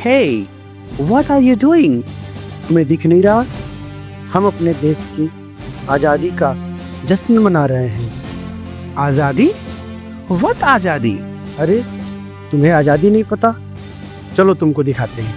Hey, what are you doing? तुम्हें दिख नहीं रहा? हम अपने देश की आज़ादी का जश्न मना रहे हैं। आजादी? What आजादी? अरे तुम्हें आज़ादी नहीं पता? चलो तुमको दिखाते हैं।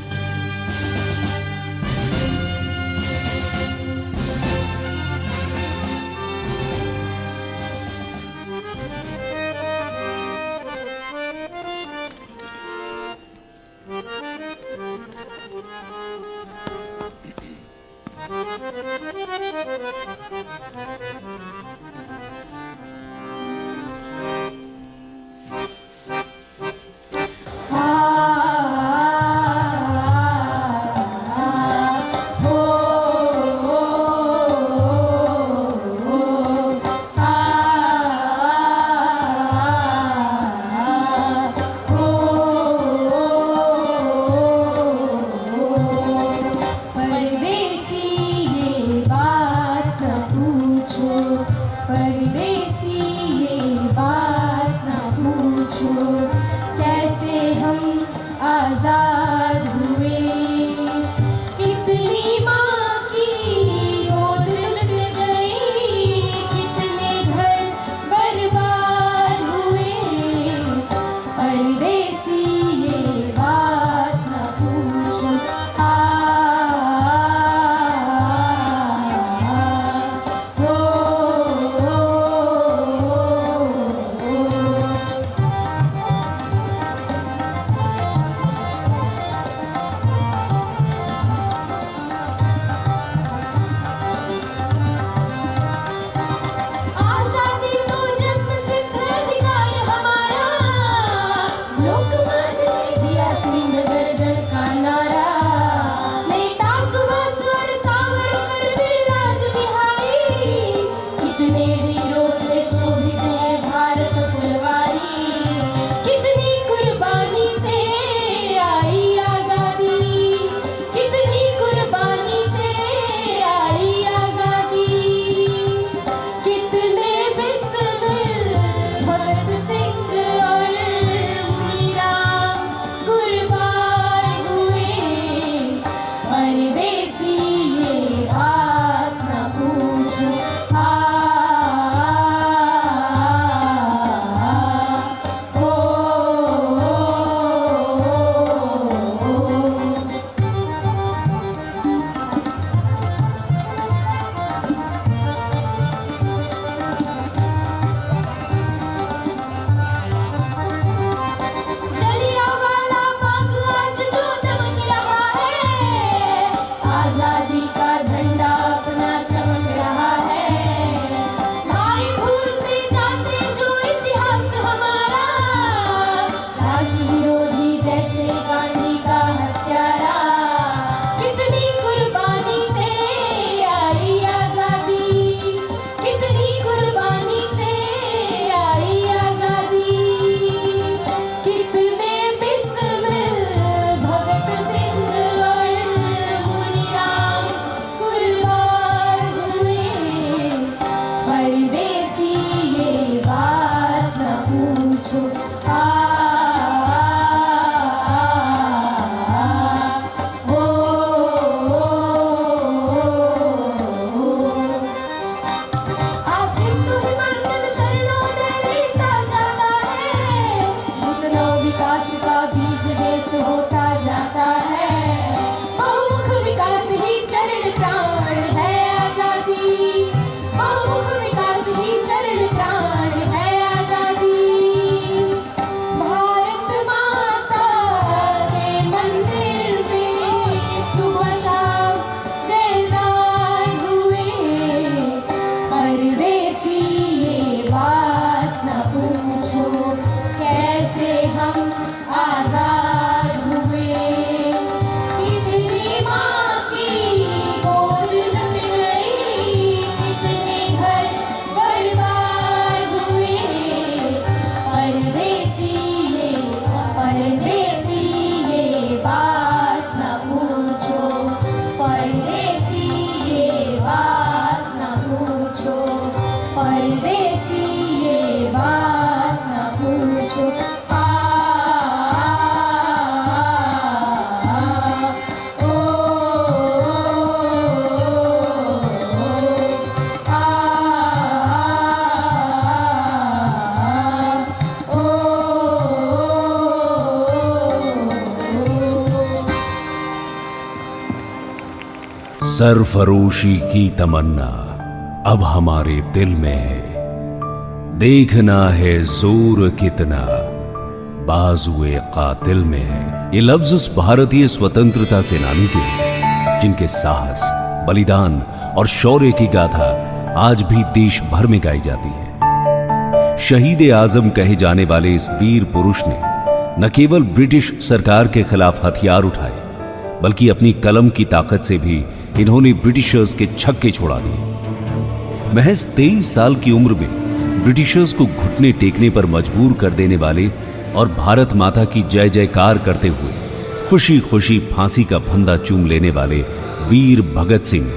सरफरोशी की तमन्ना अब हमारे दिल में है, देखना है जोर कितना बाजुए कातिल में है। ये लफ्ज उस भारतीय स्वतंत्रता सेनानी के हैं, जिनके साहस, बलिदान और शौर्य की गाथा आज भी देश भर में गाई जाती है। शहीद आजम कहे जाने वाले इस वीर पुरुष ने न केवल ब्रिटिश सरकार के खिलाफ हथियार उठाए, बल्कि अपनी कलम की ताकत से भी इन्होंने ब्रिटिशर्स के छक्के छोड़ा दिए। महज 23 साल की उम्र में ब्रिटिशर्स को घुटने टेकने पर मजबूर कर देने वाले और भारत माता की जय जयकार करते हुए खुशी खुशी फांसी का फंदा चूम लेने वाले वीर भगत सिंह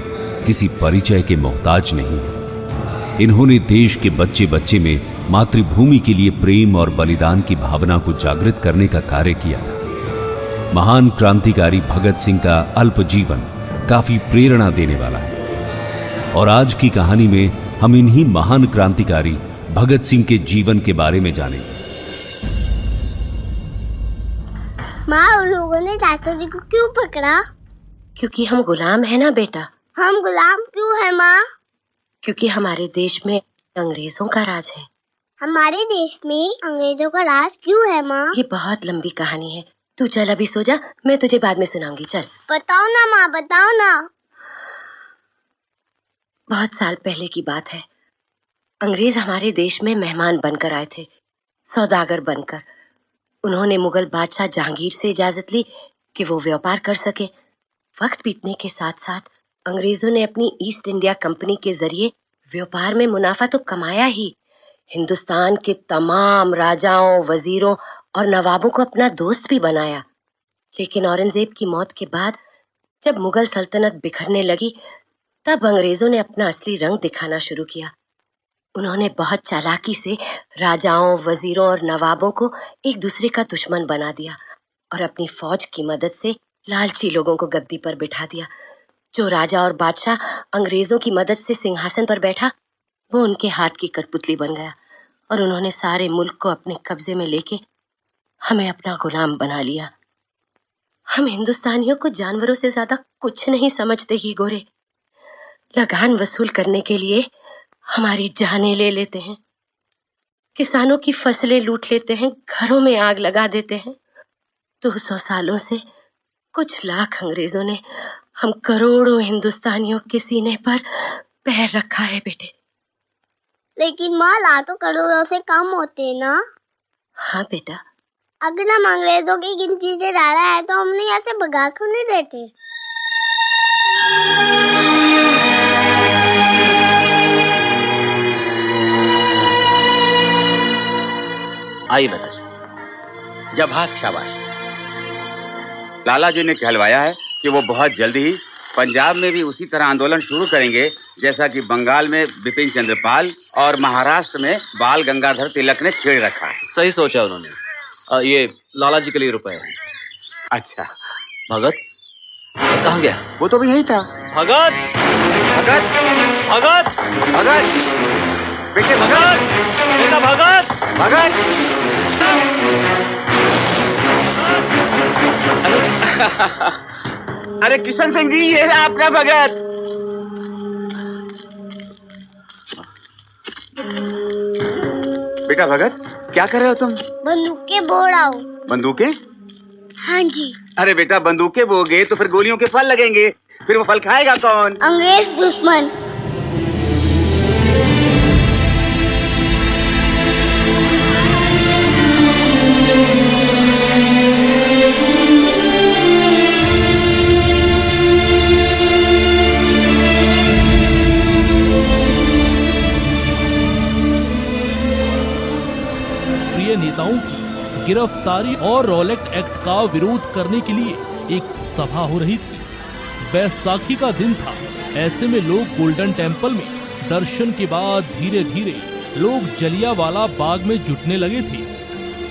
किसी परिचय के मोहताज नहीं है। इन्होंने देश के बच्चे बच्चे में मातृभूमि के लिए प्रेम और बलिदान की भावना को जागृत करने का कार्य किया था। महान क्रांतिकारी भगत सिंह का अल्प जीवन काफी प्रेरणा देने वाला है और आज की कहानी में हम इन्हीं महान क्रांतिकारी भगत सिंह के जीवन के बारे में जानेंगे। माँ, उन लोगों ने चाचा जी को क्यों पकड़ा? क्योंकि हम गुलाम है ना बेटा। हम गुलाम क्यों है माँ? क्योंकि हमारे देश में अंग्रेजों का राज है। हमारे देश में अंग्रेजों का राज क्यों है माँ? ये बहुत लंबी कहानी है, तू चल अभी सो जा, मैं तुझे बाद में सुनाऊंगी। चल बताओ ना माँ, बताओ ना। बहुत साल पहले की बात है। अंग्रेज हमारे देश में मेहमान बनकर आए थे, सौदागर बनकर। उन्होंने मुगल बादशाह जहांगीर से इजाजत ली कि वो व्यापार कर सके। वक्त बीतने के साथ साथ अंग्रेजों ने अपनी ईस्ट इंडिया कंपनी के जरिए व्यापार में मुनाफा तो कमाया ही, हिंदुस्तान के तमाम राजाओं, वजीरों और नवाबों को अपना दोस्त भी बनाया। लेकिन औरंगजेब की मौत के बाद जब मुगल सल्तनत बिखरने लगी, तब अंग्रेजों ने अपना असली रंग दिखाना शुरू किया। उन्होंने बहुत चालाकी से राजाओं, वजीरों और नवाबों को एक दूसरे का दुश्मन बना दिया और अपनी फौज की मदद से लालची लोगों को गद्दी पर बिठा दिया। जो राजा और बादशाह अंग्रेजों की मदद से सिंहासन पर बैठा, वो उनके हाथ की कठपुतली बन गया और उन्होंने सारे मुल्क को अपने कब्जे में लेके हमें अपना गुलाम बना लिया। हम हिंदुस्तानियों को जानवरों से ज्यादा कुछ नहीं समझते ही गोरे। लगान वसूल करने के लिए हमारी जानें ले लेते हैं, किसानों की फसलें लूट लेते हैं, घरों में आग लगा देते हैं। 200 सालों से कुछ लाख अंग्रेजों ने हम करोड़ों हिंदुस्तानियों के सीने पर पैर रखा है बेटे। लेकिन माँ, लाखों करोड़ों से कम होते ना? हाँ बेटा। अगर हम अंग्रेजों की गिनती से ज्यादा है तो हमने यहाँ से भगा क्यों नहीं देते? आइए बता। जब हाँ, शाबाश। लाला जी ने कहलवाया है कि वो बहुत जल्दी ही पंजाब में भी उसी तरह आंदोलन शुरू करेंगे जैसा कि बंगाल में बिपिन चंद्र पाल और महाराष्ट्र में बाल गंगाधर तिलक ने छेड़ रखा है। सही सोचा उन्होंने। ये लाला जी के लिए रुपए हैं। अच्छा, भगत कहाँ गया? वो तो भी यही था। भगत, भगत, भगत, भगत, बेटे भगत, बेटा भगत, भगत। अरे किशन सिंह जी, ये है आपका भगत। बेटा भगत, क्या कर रहे हो तुम? बंदूकें बो रहा हूँ। बंदूकें? हाँ जी। अरे बेटा, बंदूकें बोगे तो फिर गोलियों के फल लगेंगे, फिर वो फल खाएगा कौन? अंग्रेज दुश्मन। नेताओं की गिरफ्तारी और रॉलेट एक्ट का विरोध करने के लिए एक सभा हो रही थी। बैसाखी का दिन था। ऐसे में लोग गोल्डन टेम्पल में दर्शन के बाद धीरे धीरे लोग जलियांवाला बाग में जुटने लगे थे।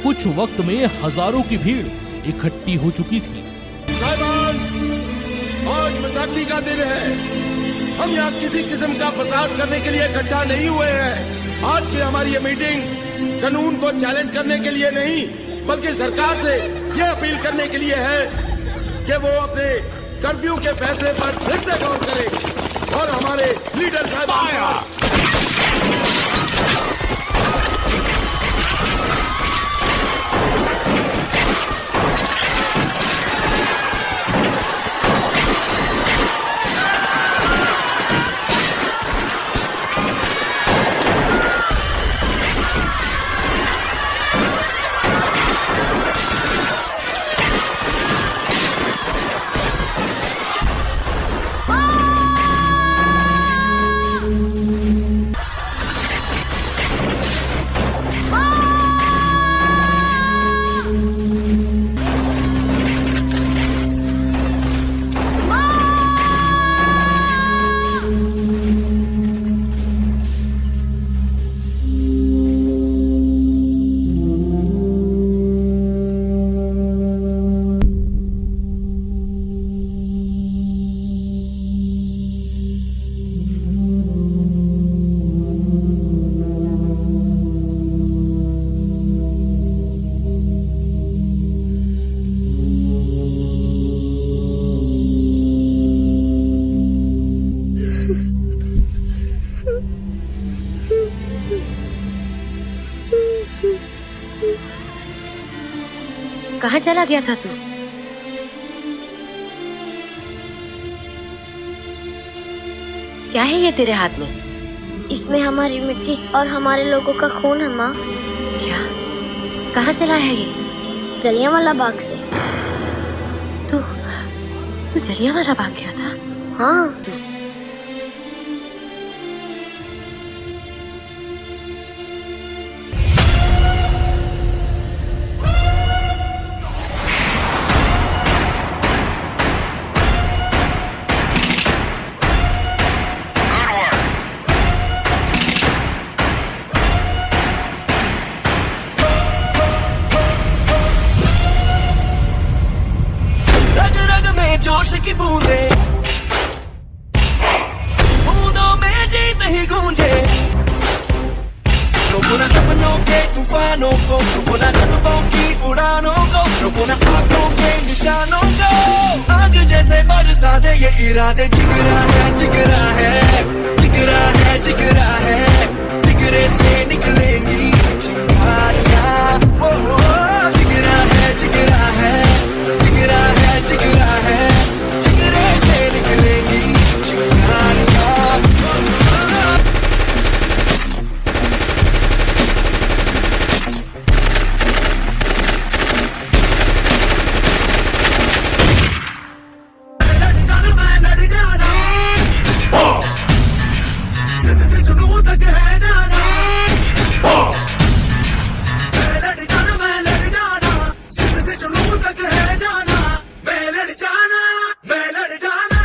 कुछ वक्त में हजारों की भीड़ इकट्ठी हो चुकी थी। साहिबान, आज बैसाखी का दिन है। हम यहाँ किसी किस्म का फसाद करने के लिए इकट्ठा नहीं हुए हैं। आज की हमारी ये मीटिंग कानून को चैलेंज करने के लिए नहीं, बल्कि सरकार से ये अपील करने के लिए है कि वो अपने कर्फ्यू के फैसले पर फिर से गौर करें और हमारे लीडर साहब कहाँ चला गया था तू? क्या है ये तेरे हाथ में? इसमें हमारी मिट्टी और हमारे लोगों का खून है माँ। क्या? कहाँ से लाया है ये? जलियांवाला बाग से। तू जलियांवाला बाग गया था? हाँ। जोश की बूंदे बूंदों में जीत ही गूंजे, रोको ना सपनों के तूफानों को, रोको ना जज्बों की उड़ानों को, रोको ना आंखों के निशानों को। आग जैसे बरसा दे ये इरादे, जिगरा है जिगरा है जिगरा है जिगरा है, जिगरे से निकलेंगी चिंगारियां। जिगरा है जिगरा है जिगरा है जिगरा है, जिगरे से निकलेंगी चिंगारियां। लड़ जाना जिद से जुनून तक है जाना। मैं लड़ जाना जिद से जुनून तक है जाना। मैं लड़ जाना मैं लड़ जाना।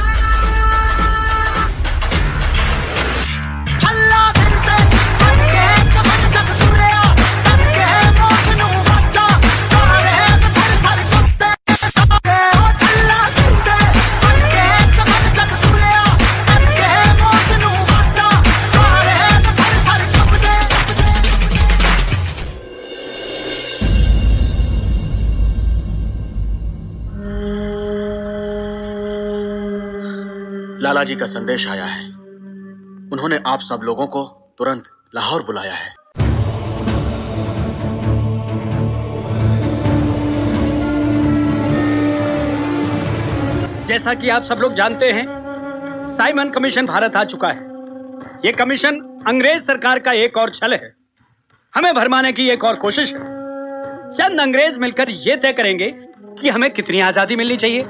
अल्लाह दिल से बन के कमन तक तुरिया, तब के मौत नू बचा सारे थर थर कुत्ते सारे। अल्लाह दिल से बन के कमन तक तुरिया, तब के मौत नू बचा सारे थर थर कुत्ते। लाला जी का संदेश आया है। उन्होंने आप सब लोगों को तुरंत लाहौर बुलाया है। जैसा कि आप सब लोग जानते हैं, साइमन कमीशन भारत आ चुका है। ये कमीशन अंग्रेज सरकार का एक और छल है, हमें भरमाने की एक और कोशिश है। चंद अंग्रेज मिलकर ये तय करेंगे कि हमें कितनी आजादी मिलनी चाहिए।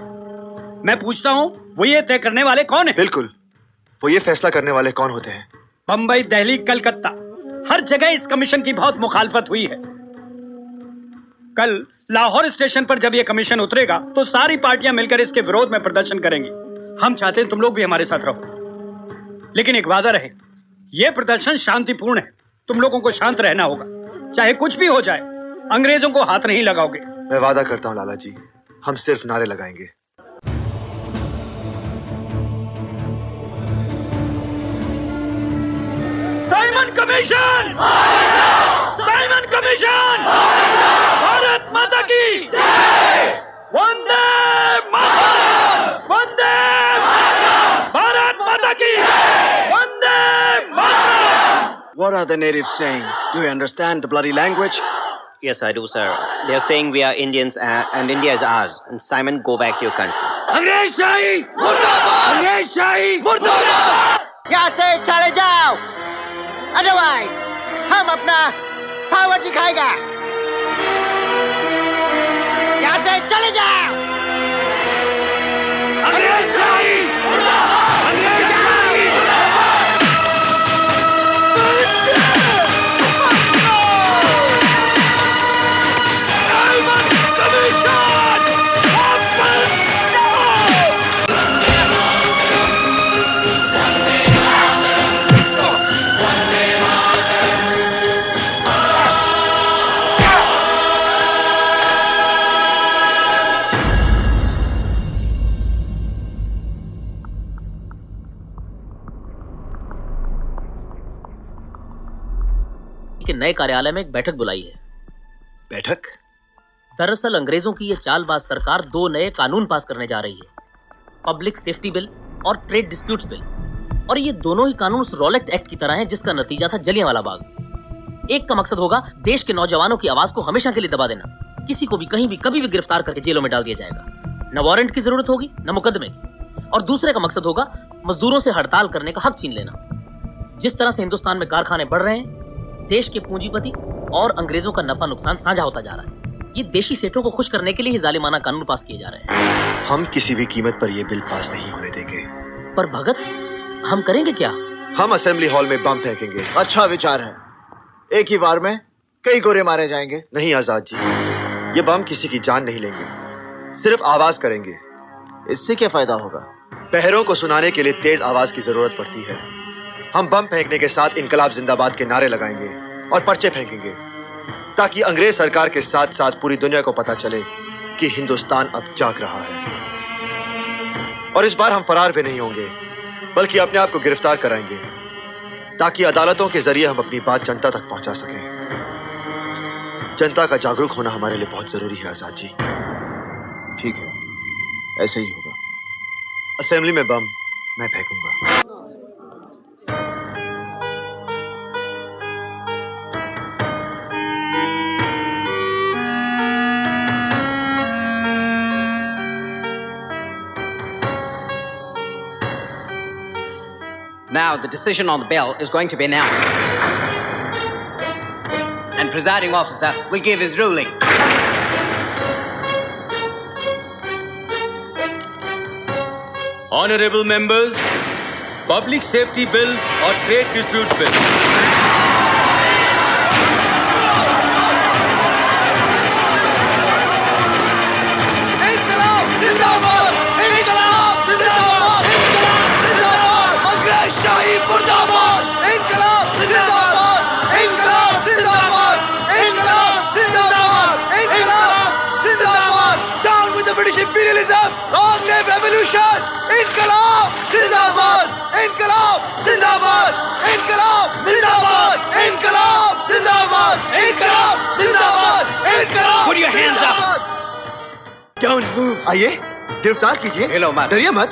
मैं पूछता हूँ, वो ये तय करने वाले कौन है? बिल्कुल, वो ये फैसला करने वाले कौन होते हैं? बंबई, दिल्ली, कलकत्ता, हर जगह इस कमीशन की बहुत मुखालफत हुई है। कल लाहौर स्टेशन पर जब यह कमीशन उतरेगा तो सारी पार्टियां मिलकर इसके विरोध में प्रदर्शन करेंगी। हम चाहते हैं तुम लोग भी हमारे साथ रहो, लेकिन एक वादा रहे, यह प्रदर्शन शांतिपूर्ण है। तुम लोगों को शांत रहना होगा, चाहे कुछ भी हो जाए। अंग्रेजों को हाथ नहीं लगाओगे। मैं वादा करता हूँ लाला जी, हम सिर्फ नारे लगाएंगे। Simon commission! Simon commission! Bharat माता की वंदे मातरम! वंदे What are the natives saying? Do you understand the bloody language? Yes, I do, sir. They are saying we are Indians and India is ours. And Simon, go back to your country. अंग्रेज शाही मुर्दाबाद, अंग्रेज शाही मुर्दाबाद। यहाँ से चले जाओ, otherwise हम अपना पावर दिखाएगा। यहाँ से चले जाओ। अंग्रेज शाही मुर्दाबाद, अंग्रेज शाही मुर्दाबाद। के नए कार्यालय में एक बैठक बुलाई है। बैठक? दरअसल अंग्रेजों की ये चालबाज सरकार 2 नए कानून पास करने जा रही है, पब्लिक सेफ्टी बिल और ट्रेड डिस्प्यूट्स बिल। और ये दोनों ही कानून उस रॉलेट एक्ट की तरह हैं जिसका नतीजा था जलियांवाला बाग। एक का मकसद होगा देश के नौजवानों की आवाज को हमेशा के लिए दबा देना, किसी को भी कहीं भी कभी भी गिरफ्तार करके जेलों में डाल दिया जाएगा, न वारंट की जरूरत होगी न मुकदमे की। और दूसरे का मकसद होगा मजदूरों से हड़ताल करने का हक छीन लेना। जिस तरह से हिंदुस्तान में कारखाने बढ़ रहे हैं, देश के पूंजीपति और अंग्रेजों का नफा नुकसान साझा होता जा रहा है। ये देशी सेठों को खुश करने के लिए ही जालिमाना कानून पास किए जा रहे हैं। हम किसी भी कीमत पर यह बिल पास नहीं होने देंगे। पर भगत, हम करेंगे क्या? हम असेंबली हॉल में बम फेंकेंगे। अच्छा विचार है। एक ही बार में कई गोरे मारे जाएंगे। नहीं आजाद जी, ये बम किसी की जान नहीं लेंगे, सिर्फ आवाज करेंगे। इससे क्या फायदा होगा? पहरों को सुनाने के लिए तेज आवाज की जरूरत पड़ती है। हम बम फेंकने के साथ इनकलाब जिंदाबाद के नारे लगाएंगे और पर्चे फेंकेंगे, ताकि अंग्रेज सरकार के साथ साथ पूरी दुनिया को पता चले कि हिंदुस्तान अब जाग रहा है। और इस बार हम फरार भी नहीं होंगे, बल्कि अपने आप को गिरफ्तार कराएंगे, ताकि अदालतों के जरिए हम अपनी बात जनता तक पहुंचा सकें। जनता का जागरूक होना हमारे लिए बहुत जरूरी है आजाद जी। ठीक है, ऐसे ही होगा। असेंबली में बम मैं फेंकूंगा। Now the decision on the bill is going to be announced. And presiding officer will give his ruling. Honorable members, Public Safety Bill or Trade Disputes Bill. British imperialism, long live revolution, इनकलाब जिंदाबाद, इनकलाब जिंदाबाद, इनकलाब जिंदाबाद, इनकलाब जिंदाबाद, इनकलाब जिंदाबाद, इनकलाब। Put your hands up. Don't move. आइए, गिरफ्तार कीजिए। हिलो मत। डरिए मत।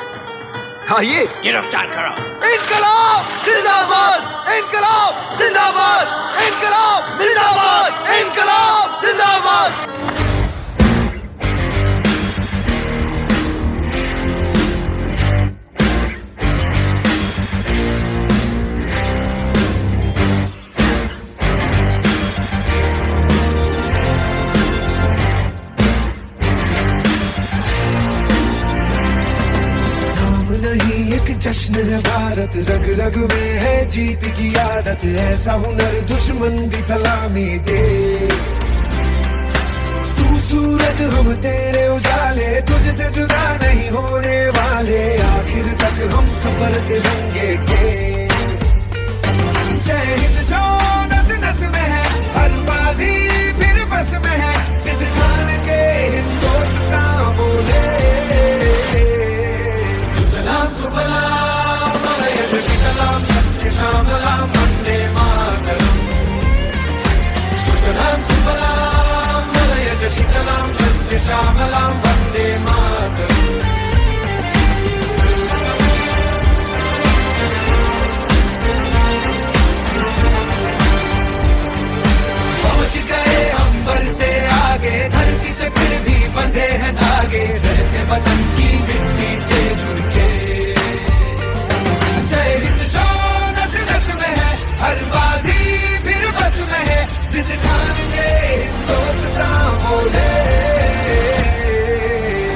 आइए, गिरफ्तार करो। इनकलाब जिंदाबाद, इनकलाब जिंदाबाद, इनकलाब जिंदाबाद, इनकलाब जिंदाबाद। जश्न है भारत, रग रग में है जीत की आदत, ऐसा हुनर दुश्मन भी सलामी दे। तू सूरज हम तेरे उजाले, तुझसे जुदा नहीं होने वाले, आखिर तक हम सफर तिरंगे के। जय हिंद जो नस नस में है, हर बाजी फिर बस में है, सिद्ध खान के हिंदुस्तान बोले। सुजलाम सुफलाम शीतलाम सस्य श्यामलाम वंदे मातरम। सुजलाम सुफलाम मलयज शीतलाम सस्य श्यामलाम वंदे मातरम। जिद ठान के हिंदुस्तान बोले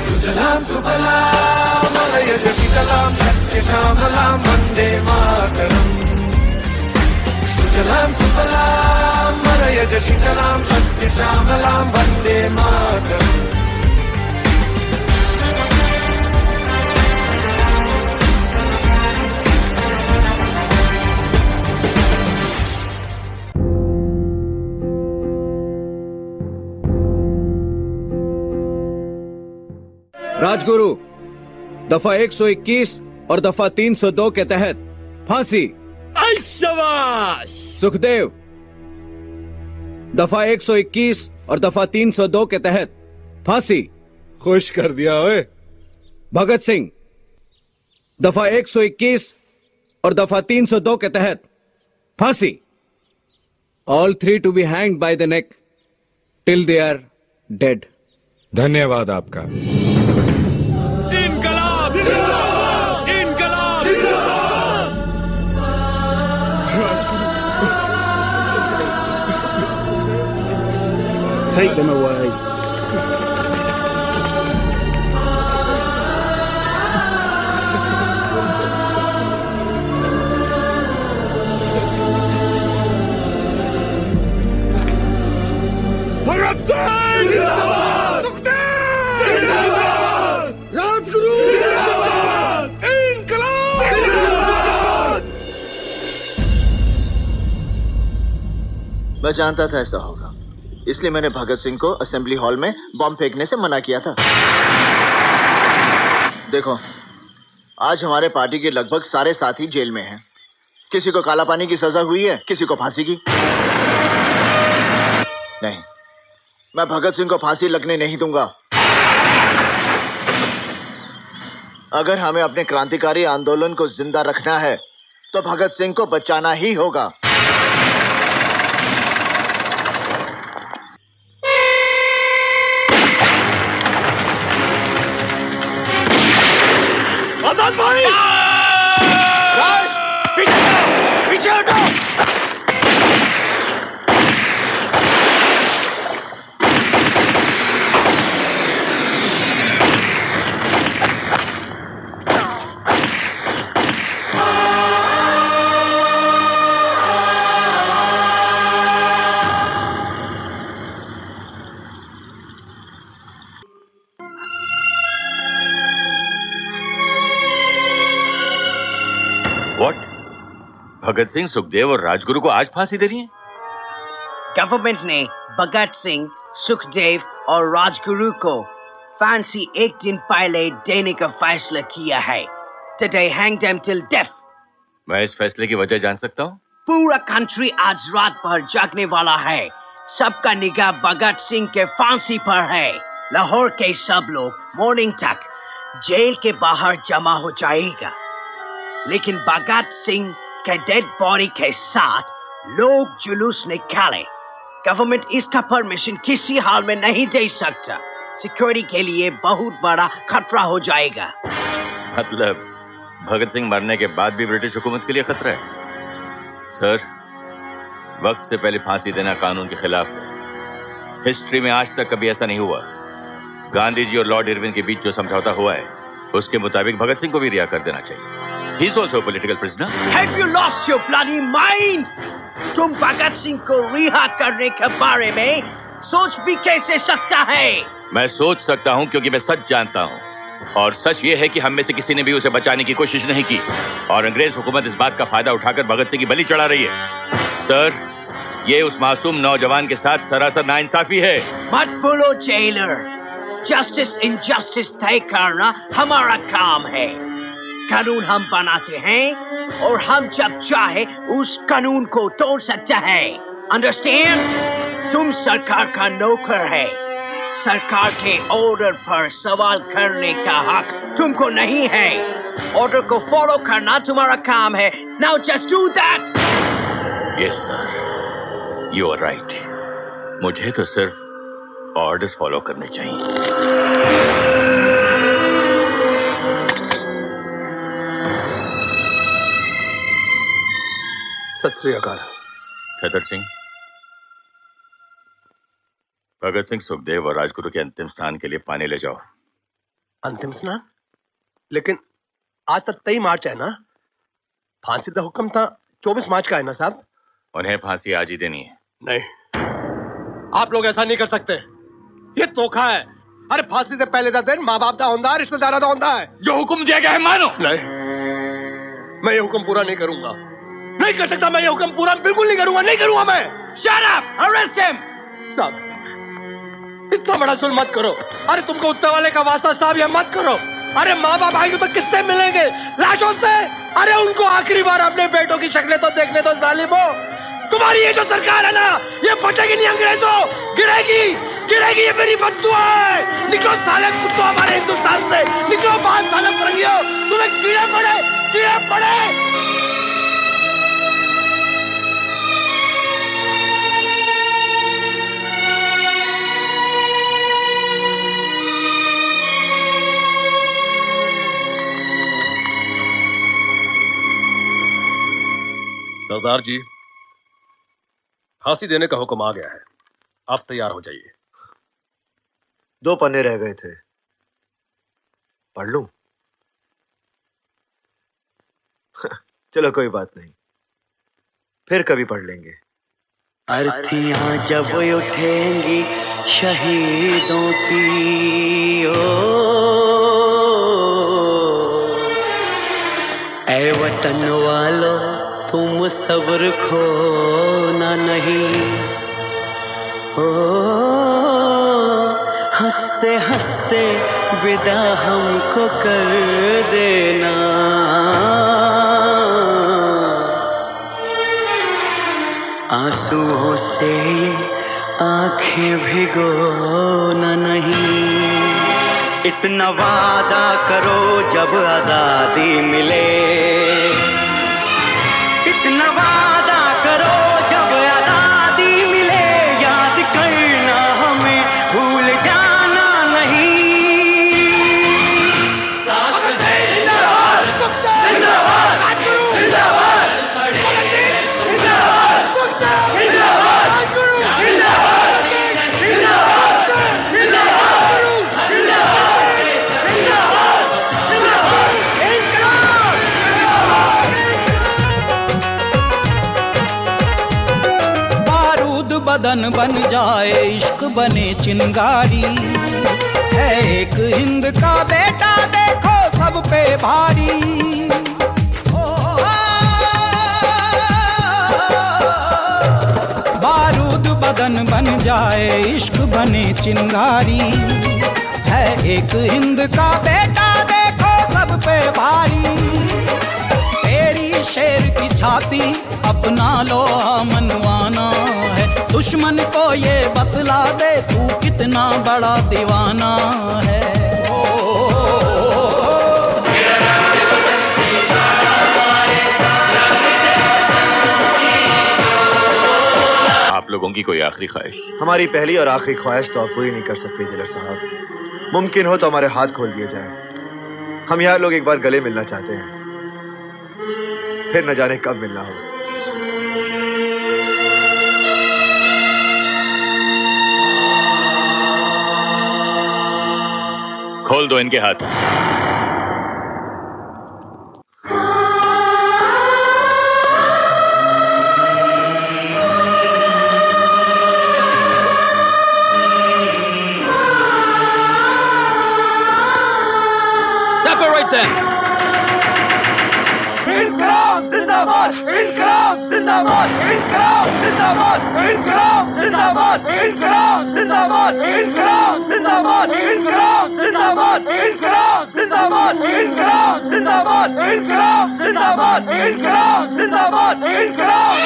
सुजलाम सुफलाम मलयज शीतलाम सत्य श्यामलाम वंदे मातरम सुजलाम सुफलाम मलयज शीतलाम सत्य श्यामलाम वंदे मातरम राजगुरु दफा 121 और दफा 302 के तहत फांसी। शाबाश। सुखदेव दफा 121 और दफा 302 के तहत फांसी। खुश कर दिया ओए। भगत सिंह दफा 121 और दफा 302 के तहत फांसी। All 3 to be hanged by the neck till they are dead. धन्यवाद आपका। इनकलाब जिंदाबाद, इनकलाब जिंदाबाद। Take them away. Bhagat Singh जिंदाबाद, सुखदेव जिंदाबाद, राजगुरु जिंदाबाद, इनकलाब जिंदाबाद। मैं जानता था ऐसा होगा, इसलिए मैंने भगत सिंह को असेंबली हॉल में बम फेंकने से मना किया था। देखो, आज हमारे पार्टी के लगभग सारे साथी जेल में हैं। किसी को काला पानी की सजा हुई है, किसी को फांसी की। नहीं, मैं भगत सिंह को फांसी लगने नहीं दूंगा। अगर हमें अपने क्रांतिकारी आंदोलन को जिंदा रखना है तो भगत सिंह को बचाना ही होगा। आजाद भाई, राज, पीछे हटो। भगत सिंह, सुखदेव और राजगुरु को आज फांसी दे रही है। गवर्नमेंट ने भगत सिंह, सुखदेव और राजगुरु को फांसी एक दिन पहले देने का फैसला किया है। Today hang them till death. मैं इस फैसले की वजह जान सकता हूँ? पूरा कंट्री आज रात भर जागने वाला है। सबका निगाह भगत सिंह के फांसी पर है। लाहौर के सब लोग मॉर्निंग तक जेल के बाहर जमा हो जाएगा, लेकिन भगत सिंह के डेड बॉडी के साथ लोग जुलूस निकाले। गवर्नमेंट इसका परमिशन किसी हाल में नहीं दे सकता। सिक्योरिटी के लिए बहुत बड़ा खतरा हो जाएगा। मतलब भगत सिंह मरने के बाद भी ब्रिटिश हुकूमत के लिए खतरा है? सर, वक्त से पहले फांसी देना कानून के खिलाफ है। हिस्ट्री में आज तक कभी ऐसा नहीं हुआ। गांधी जी और लॉर्ड इरविन के बीच जो समझौता हुआ है, उसके मुताबिक भगत सिंह को भी रिहा कर देना चाहिए। He is also a political prisoner. Have you lost your bloody mind? तुम भगत सिंह को रिहा करने के बारे में सोच भी कैसे सकता है? मैं सोच सकता हूँ क्योंकि मैं सच जानता हूँ, और सच ये है कि हम में से किसी ने भी उसे बचाने की कोशिश नहीं की, और अंग्रेज हुकूमत इस बात का फायदा उठाकर भगत सिंह की बलि चढ़ा रही है। सर, ये उस मासूम नौजवान के साथ सरासर नाइंसाफी है। मत बोलो जेलर, जस्टिस इनजस्टिस तय करना हमारा काम है। कानून हम बनाते हैं और हम जब चाहे उस कानून को तोड़ सकते हैं। अंडरस्टैंड? तुम सरकार का नौकर है। सरकार के ऑर्डर पर सवाल करने का हक तुमको नहीं है। ऑर्डर को फॉलो करना तुम्हारा काम है। Now just do that. Yes sir, you are right. मुझे तो सिर्फ ऑर्डर्स फॉलो करने चाहिए। सत श्री अकाल। छतर सिंह, भगत सिंह, सुखदेव और राजगुरु के अंतिम स्नान के लिए पानी ले जाओ। अंतिम स्नान? लेकिन आज तक 23 मार्च है ना? फांसी का हुक्म था 24 मार्च का है ना साहब? उन्हें फांसी आज ही देनी है। नहीं, आप लोग ऐसा नहीं कर सकते। ये धोखा है। अरे फांसी से पहले का दिन माँ बाप का होता है, रिश्तेदार का होता है। जो हुक्म दिया गया है मानो। नहीं, मैं ये हुक्म पूरा नहीं करूंगा। नहीं कर सकता मैं ये हुक्म पूरा, बिल्कुल नहीं करूंगा, नहीं करूंगा मैं। Shut up! Arrest him! साहब, इतना बड़ा जुल्म मत करो। अरे तुमको उत्ते वाले का वास्ता साहब, ये मत करो। अरे माँ बाप आएंगे तो किससे मिलेंगे? लाशों से। अरे उनको आखिरी बार अपने बेटों की शक्लें तो देखने दो जालिमो। तुम्हारी ये जो सरकार है ना, ये बचेगी नहीं अंग्रेजों, गिरेगी, गिरेगी। ये मेरी बद्दुआ है। निकलो साले कुत्तों हमारे हिंदुस्तान से, निकलो बाहर साले फरंगियों। तुम्हें कीड़े पड़े, कीड़े पड़े। सरदार जी, फांसी देने का हुक्म आ गया है, आप तैयार हो जाइए। 2 पन्ने रह गए थे, पढ़ लूं? चलो कोई बात नहीं, फिर कभी पढ़ लेंगे। अर्थियां जब उठेंगी शहीदों की, ओ ऐ वतन वालों तुम सब्र खोना नहीं। ओ हंसते हंसते विदा हमको कर देना। आंसुओं से आंखें भिगोना नहीं। इतना वादा करो जब आजादी मिले, इतना वादा करो जब आजादी मिले। याद करना हमें, भूल जाना नहीं। बदन बन जाए इश्क बने चिंगारी, है एक हिंद का बेटा देखो सब पे भारी। बारूद बदन बन जाए इश्क बने चिंगारी, है एक हिंद का बेटा देखो सब पे भारी। तेरी शेर की छाती अपना लो मनवाना है, दुश्मन को ये बतला दे तू कितना बड़ा दीवाना है। आप लोगों की कोई आखिरी ख्वाहिश? हमारी पहली और आखिरी ख्वाहिश तो आप पूरी नहीं कर सकते जेलर साहब। मुमकिन हो तो हमारे हाथ खोल दिए जाए। हम यार लोग एक बार गले मिलना चाहते हैं, फिर न जाने कब मिलना हो। खोल दो इनके हाथ। Separate them. इनकलाब जिंदाबाद, इनकलाब जिंदाबाद, इनकलाब जिंदाबाद, इनकलाब जिंदाबाद, इनकलाब जिंदाबाद, इनकलाब जिंदाबाद, इनकलाब जिंदाबाद, इनकलाब जिंदाबाद, इनकलाब जिंदाबाद, इनकलाब जिंदाबाद, इनकलाब जिंदाबाद, इनकलाब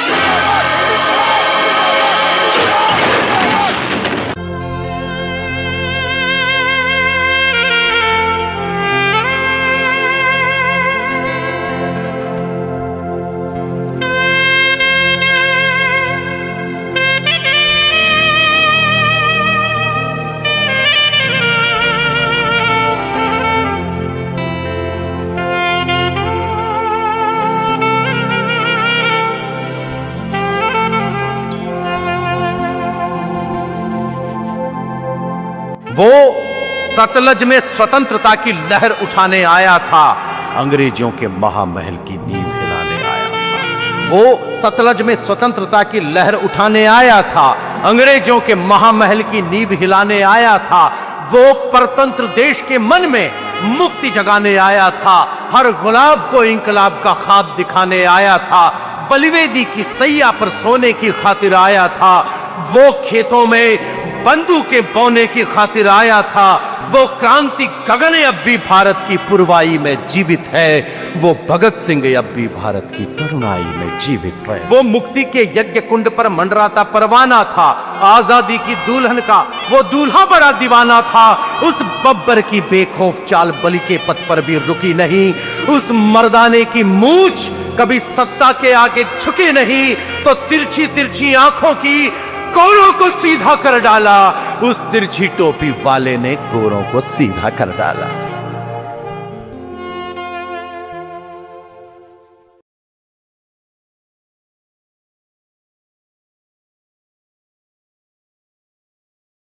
वो सतलज में स्वतंत्रता की लहर उठाने आया था, अंग्रेजों के महामहल की नींव हिलाने आया था। वो सतलज में स्वतंत्रता की लहर उठाने आया था, अंग्रेजों के महामहल की नींव हिलाने आया था। वो परतंत्र देश के मन में मुक्ति जगाने आया था, हर गुलाब को इंकलाब का ख्वाब दिखाने आया था, बलिवेदी की सैया पर सोने की खातिर आया था। वो खेतों में बंदूकें बोने की खातिर आया था। वो क्रांति गगन अब भी भारत की पुरवाई में जीवित है। वो भगत सिंह अब भी भारत की तरुणाई में जीवित है। वो मुक्ति के यज्ञ कुंड पर मंडराता परवाना था, आजादी की दुल्हन का वो दूल्हा बड़ा दीवाना था। उस बब्बर की बेखौफ चाल बलि के पथ पर भी रुकी नहीं, उस मर्दाने की मूंछ कभी सत्ता के आगे झुकी नहीं, तो तिरछी तिरछी आंखों की गोरों को सीधा कर डाला, उस तिरछी टोपी वाले ने गोरों को सीधा कर डाला।